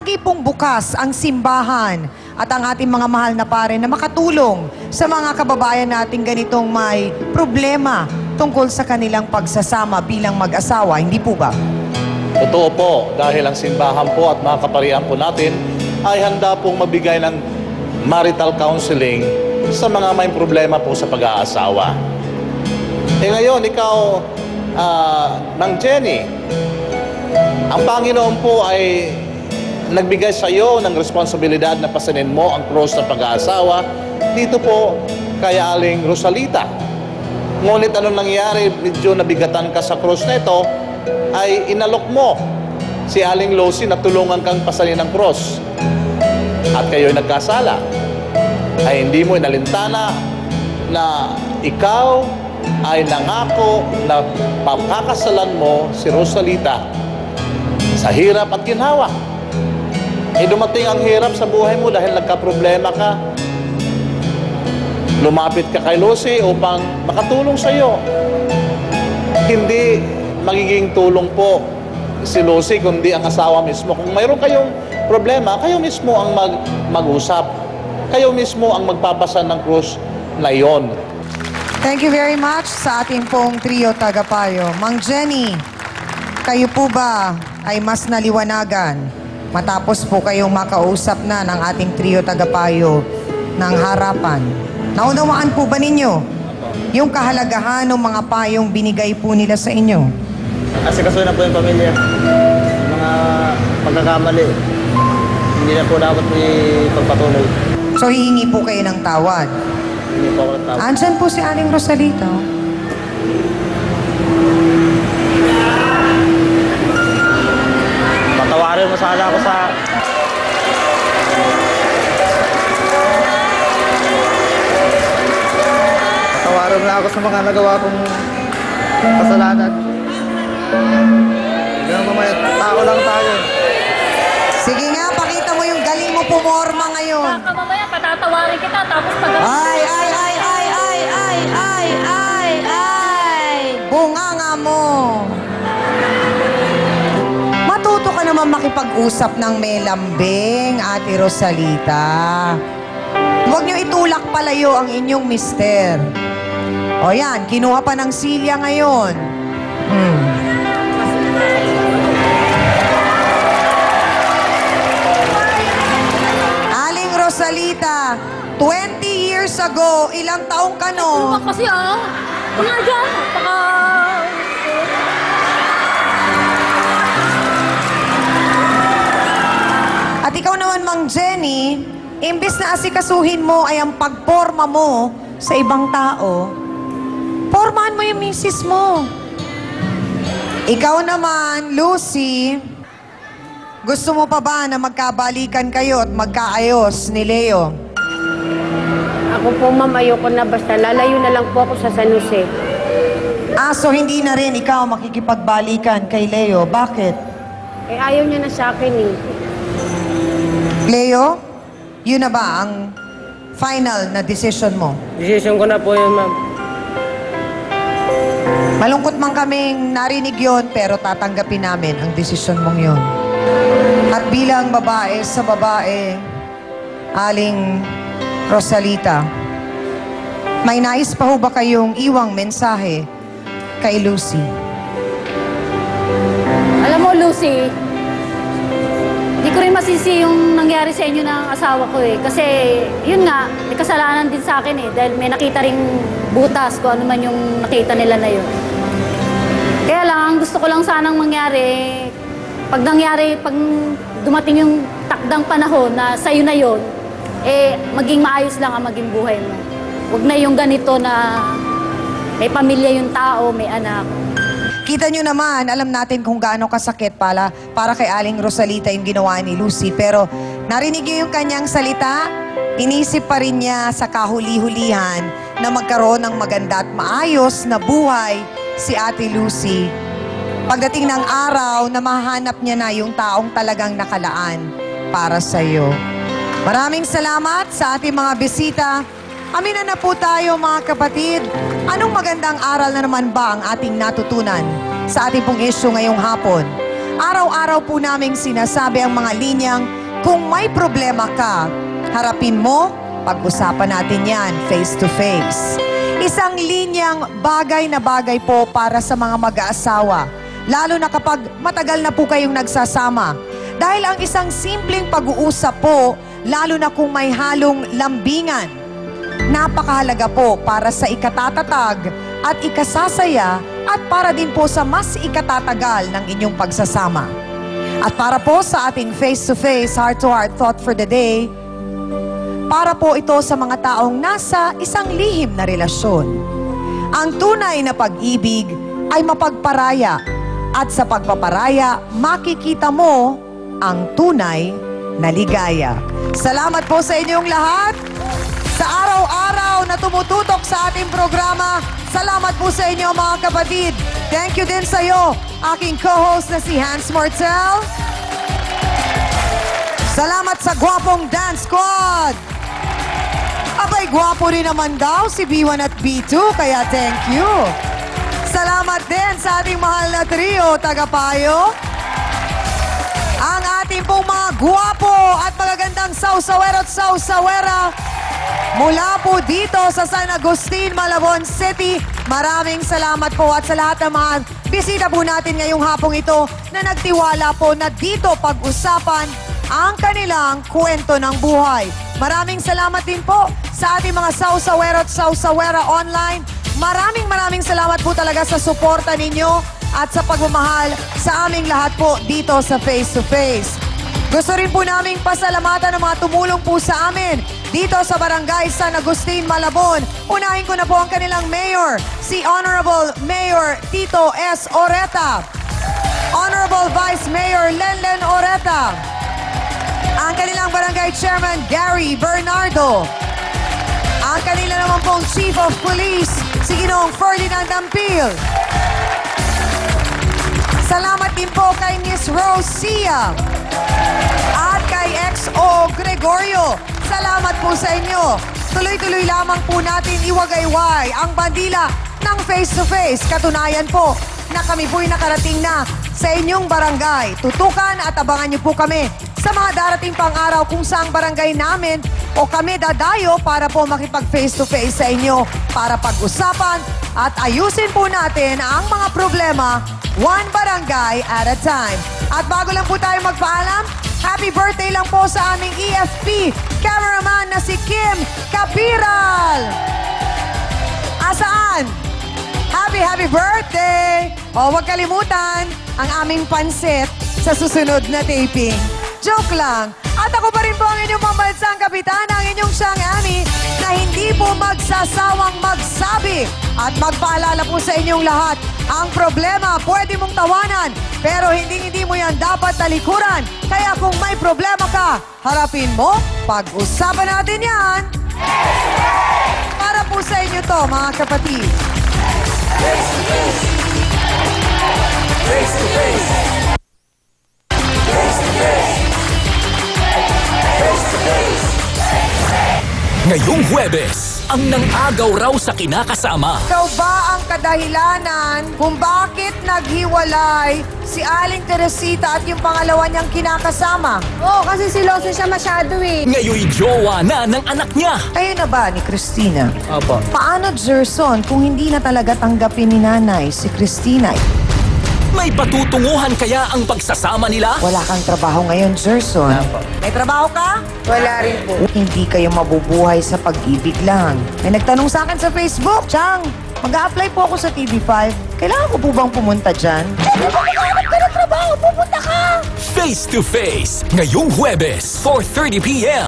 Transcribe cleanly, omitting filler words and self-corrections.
Lagi pong bukas ang simbahan at ang ating mga mahal na pare na makatulong sa mga kababayan nating ganitong may problema tungkol sa kanilang pagsasama bilang mag-asawa, hindi po ba? Totoo po, dahil ang simbahan po at mga kaparian po natin ay handa pong magbigay ng marital counseling sa mga may problema po sa pag-aasawa. Ngayon, ikaw, Mang Jenny, ang Panginoon po ay nagbigay sa iyo ng responsibilidad na pasanin mo ang krus ng pag-aasawa dito po kay Aling Rosalita. Ngunit anong nangyari, medyo nabigatan ka sa krus na ito, ay inalok mo si Aling Lucy na tulungan kang pasanin ng krus. At kayo'y nagkasala. Ay hindi mo inalintana na ikaw ay nangako na pakakasalan mo si Rosalita sa hirap at ginhawa. Dumating ang hirap sa buhay mo dahil nagka-problema ka. Lumapit ka kay Lucy upang makatulong sa iyo. Hindi magiging tulong po si Lucy kundi ang asawa mismo. Kung mayroon kayong problema, kayo mismo ang mag-usap. Kayo mismo ang magpapasan ng krus na iyon. Thank you very much sa ating pong trio tagapayo. Mang Jenny, kayo po ba ay mas naliwanagan matapos po kayong makausap na ng ating trio tagapayo ng harapan? Naunawaan po ba ninyo yung kahalagahan ng mga payong binigay po nila sa inyo? Asikasuhin na po yung pamilya. Mga pagkakamali. Hindi na po dapat ipagpatuloy. So hihingi po kayo ng tawad. Hindi po ako nagtawag. Andyan po si Aling Rosalita. Patawarin mo sana ako sa... Patawarin mo na ako sa mga nagawa kong kasalanan. Ganun mamaya, tao lang tayo. Sige nga, pakita mo yung galing mo pumorma ngayon. Baka mamaya patatawarin kita tapos pag... Ay! Bunganga mo! Matuto ka naman makipag-usap ng may lambing, Ate Rosalita. Huwag niyo itulak palayo ang inyong mister. O yan, kinuha pa ng silya ngayon. Aling Rosalita, 20 years ago, ilang taong ka no? Kasi mga dyan, baka... At ikaw naman, Mang Jenny, imbis na asikasuhin mo ay ang pagporma mo sa ibang tao, pormahan mo yung misis mo. Ikaw naman, Lucy, gusto mo pa ba na magkabalikan kayo at magkaayos ni Leo? Ako po, ma'am, ayoko na. Basta lalayo na lang po ako sa San Jose. So hindi na rin ikaw makikipagbalikan kay Leo. Bakit? Ayaw niya na sa akin eh. Leo, yun na ba ang final na decision mo? Decision ko na po yun, ma'am. Malungkot man kaming narinig yon, pero tatanggapin namin ang desisyon mong yon. At bilang babae sa babae, Aling Rosalita, may nais pa ho ba kayong iwang mensahe kay Lucy? Alam mo, Lucy, di ko rin masisi yung nangyari sa inyo ng asawa ko eh. Kasi, yun nga, may kasalanan din sa akin eh. Dahil may nakita ring butas kung ano man yung nakita nila na yun. Kaya lang, gusto ko lang sanang mangyari, pag dumating yung takdang panahon na sa'yo na yun, maging maayos lang ang maging buhay mo. Huwag na yung ganito na may pamilya yung tao, may anak. Kita nyo naman, alam natin kung gaano kasakit para kay Aling Rosalita yung ginawa ni Lucy. Pero narinig nyo yung kanyang salita, inisip pa rin niya sa kahuli-hulihan na magkaroon ng maganda at maayos na buhay si Ate Lucy. Pagdating ng araw na mahanap niya na yung taong talagang nakalaan para sa'yo. Maraming salamat sa ating mga bisita. Aminan na po tayo mga kapatid. Anong magandang aral na naman ba ang ating natutunan sa ating pong issue ngayong hapon? Araw-araw po naming sinasabi ang mga linyang, kung may problema ka, harapin mo, pag-usapan natin yan face to face. Isang linyang bagay na bagay po para sa mga mag-aasawa, lalo na kapag matagal na po kayong nagsasama. Dahil ang isang simpleng pag-uusap po, lalo na kung may halong lambingan, napakahalaga po para sa ikatatatag at ikasasaya at para din po sa mas ikatatagal ng inyong pagsasama. At para po sa ating face-to-face, heart-to-heart thought for the day, para po ito sa mga taong nasa isang lihim na relasyon. Ang tunay na pag-ibig ay mapagparaya at sa pagpaparaya, makikita mo ang tunay na ligaya. Salamat po sa inyong lahat. Sa araw-araw na tumututok sa ating programa, salamat po sa inyo mga kapatid. Thank you din sa iyo, aking co-host na si Hans Mortel. Salamat sa gwapong dance squad. Abay, gwapo rin naman daw si B1 at B2, kaya thank you. Salamat din sa ating mahal na trio, tagapayo. Ang ating pong mga gwapo at magagandang sausawero at sausawera mula po dito sa San Agustin, Malabon City. Maraming salamat po at sa lahat ng mga bisita po natin ngayong hapong ito na nagtiwala po na dito pag-usapan ang kanilang kwento ng buhay. Maraming salamat din po sa ating mga sausawero at sausawera online. Maraming salamat po talaga sa suporta ninyo at sa pagmamahal sa aming lahat po dito sa Face to Face. Gusto rin po naming pasalamatan ng mga tumulong po sa amin dito sa Barangay San Agustin, Malabon. Unahin ko na po ang kanilang mayor, si Honorable Mayor Tito S. Oreta. Honorable Vice Mayor Lenlen Oreta. Ang kanilang Barangay Chairman Gary Bernardo. Ang kanila naman pong Chief of Police, si Ginoong Ferdinand Ampil. Salamat din po kay Miss Rose Sia at kay XO Gregorio. Salamat po sa inyo. Tuloy-tuloy lamang po natin iwagayway ang bandila ng face-to-face. Katunayan po na kami po'y nakarating na sa inyong barangay. Tutukan at abangan niyo po kami sa mga darating pang araw kung saang barangay namin o kami dadayo para po makipag face-to-face sa inyo para pag-usapan at ayusin po natin ang mga problema one barangay at a time. At bago lang po tayo magpaalam, happy birthday lang po sa aming EFP cameraman na si Kim Capiral. Asaan? Happy birthday! O huwag kalimutan ang aming pansit sa susunod na taping. Joke lang. At ako pa rin po ang inyong pambansang kapitana, ang inyong siyang Annie, na hindi po magsasawang magsabi at magpaalala po sa inyong lahat. Ang problema, pwede mong tawanan, pero hindi mo yan dapat talikuran. Kaya kung may problema ka, harapin mo, pag-usapan natin yan. Para po sa inyo to, mga kapatid. Face to face. Face to face. Face to face. Face to face. Ngayong Huwebes, ang nang-agaw raw sa kinakasama. Ikaw ba ang kadahilanan kung bakit naghiwalay si Aling Teresita at yung pangalawa niyang kinakasama? Oo, kasi siloso siya masyado eh. Ngayon'y jowa na ng anak niya. Kayo na ba ni Christina? Opo. Paano, Gerson, kung hindi na talaga tanggapin ni nanay si Christina? May patutunguhan kaya ang pagsasama nila? Wala kang trabaho ngayon, Gerson. Opo. May trabaho ka? Wala rin po. Hindi kayo mabubuhay sa pag-ibig lang. May nagtanong sa akin sa Facebook, Chang, mag-a-apply po ako sa TV5. Kailangan ko po bang pumunta dyan? Maghanap ka ng trabaho, pupunta ka! Face to Face, ngayong Huwebes, 4:30 p.m.